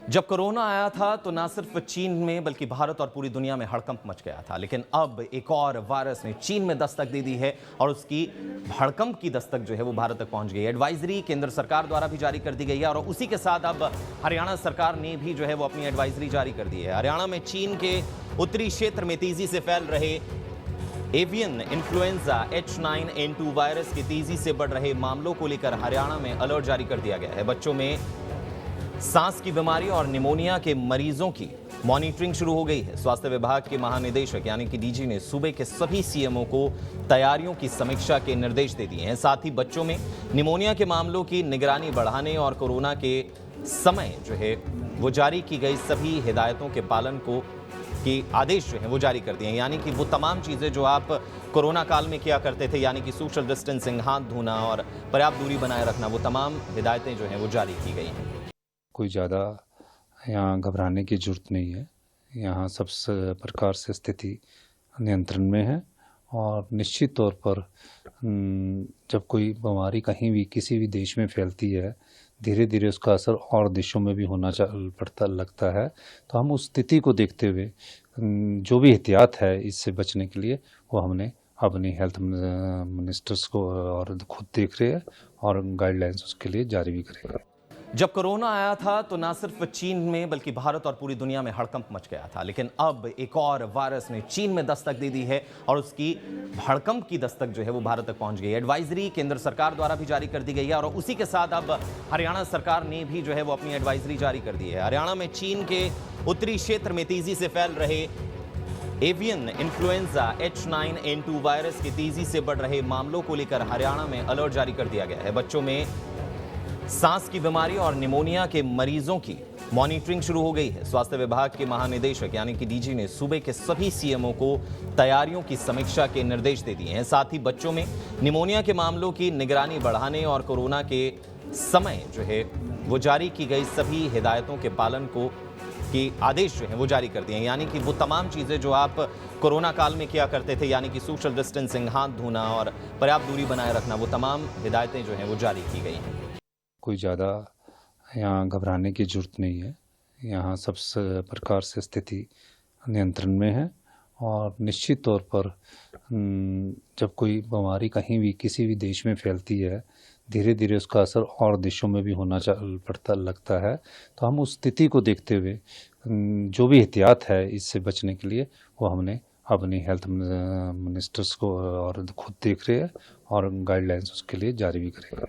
जब कोरोना आया था तो ना सिर्फ चीन में बल्कि भारत और पूरी दुनिया में हड़कंप मच गया था। लेकिन अब एक और वायरस ने चीन में दस्तक दे दी है और उसकी हड़कंप की दस्तक जो है वो भारत तक पहुंच गई है। एडवाइजरी केंद्र सरकार द्वारा भी जारी कर दी गई है और उसी के साथ अब हरियाणा सरकार ने भी जो है वो अपनी एडवाइजरी जारी कर दी है। हरियाणा में चीन के उत्तरी क्षेत्र में तेजी से फैल रहे एवियन इन्फ्लुएंजा H9N2 वायरस के तेजी से बढ़ रहे मामलों को लेकर हरियाणा में अलर्ट जारी कर दिया गया है। बच्चों में सांस की बीमारी और निमोनिया के मरीजों की मॉनिटरिंग शुरू हो गई है। स्वास्थ्य विभाग के महानिदेशक यानी कि डीजी ने सूबे के सभी सीएमओ को तैयारियों की समीक्षा के निर्देश दे दिए हैं। साथ ही बच्चों में निमोनिया के मामलों की निगरानी बढ़ाने और कोरोना के समय जो है वो जारी की गई सभी हिदायतों के पालन को के आदेश जो हैं वो जारी कर दिए हैं। यानी कि वो तमाम चीज़ें जो आप कोरोना काल में किया करते थे, यानी कि सोशल डिस्टेंसिंग, हाथ धोना और पर्याप्त दूरी बनाए रखना, वो तमाम हिदायतें जो हैं वो जारी की गई हैं। कोई ज़्यादा यहाँ घबराने की ज़रूरत नहीं है। यहाँ सब प्रकार से स्थिति नियंत्रण में है और निश्चित तौर पर जब कोई बीमारी कहीं भी किसी भी देश में फैलती है, धीरे धीरे उसका असर और देशों में भी होना पड़ता लगता है। तो हम उस स्थिति को देखते हुए जो भी एहतियात है इससे बचने के लिए वो हमने अपनी हेल्थ मिनिस्टर्स को और खुद देख रहे हैं और गाइडलाइंस उसके लिए जारी भी करेगा। जब कोरोना आया था तो ना सिर्फ चीन में बल्कि भारत और पूरी दुनिया में हड़कंप मच गया था। लेकिन अब एक और वायरस ने चीन में दस्तक दे दी है और उसकी हड़कंप की दस्तक जो है वो भारत तक पहुंच गई है। एडवाइजरी केंद्र सरकार द्वारा भी जारी कर दी गई है और उसी के साथ अब हरियाणा सरकार ने भी जो है वो अपनी एडवाइजरी जारी कर दी है। हरियाणा में चीन के उत्तरी क्षेत्र में तेजी से फैल रहे एवियन इन्फ्लुएंजा H9N2 वायरस के तेजी से बढ़ रहे मामलों को लेकर हरियाणा में अलर्ट जारी कर दिया गया है। बच्चों में सांस की बीमारी और निमोनिया के मरीजों की मॉनिटरिंग शुरू हो गई है। स्वास्थ्य विभाग के महानिदेशक यानी कि डीजी ने सूबे के सभी सीएमओ को तैयारियों की समीक्षा के निर्देश दे दिए हैं। साथ ही बच्चों में निमोनिया के मामलों की निगरानी बढ़ाने और कोरोना के समय जो है वो जारी की गई सभी हिदायतों के पालन को के आदेश जो हैं वो जारी कर दिए हैं। यानी कि वो तमाम चीज़ें जो आप कोरोना काल में किया करते थे, यानी कि सोशल डिस्टेंसिंग, हाथ धोना और पर्याप्त दूरी बनाए रखना, वो तमाम हिदायतें जो हैं वो जारी की गई हैं। कोई ज़्यादा यहाँ घबराने की ज़रूरत नहीं है। यहाँ सब प्रकार से स्थिति नियंत्रण में है और निश्चित तौर पर जब कोई बीमारी कहीं भी किसी भी देश में फैलती है, धीरे धीरे उसका असर और देशों में भी होना पड़ता लगता है। तो हम उस स्थिति को देखते हुए जो भी एहतियात है इससे बचने के लिए वो हमने अपनी हेल्थ मिनिस्टर्स को और खुद देख रहे हैं और गाइडलाइंस उसके लिए जारी भी करेगा।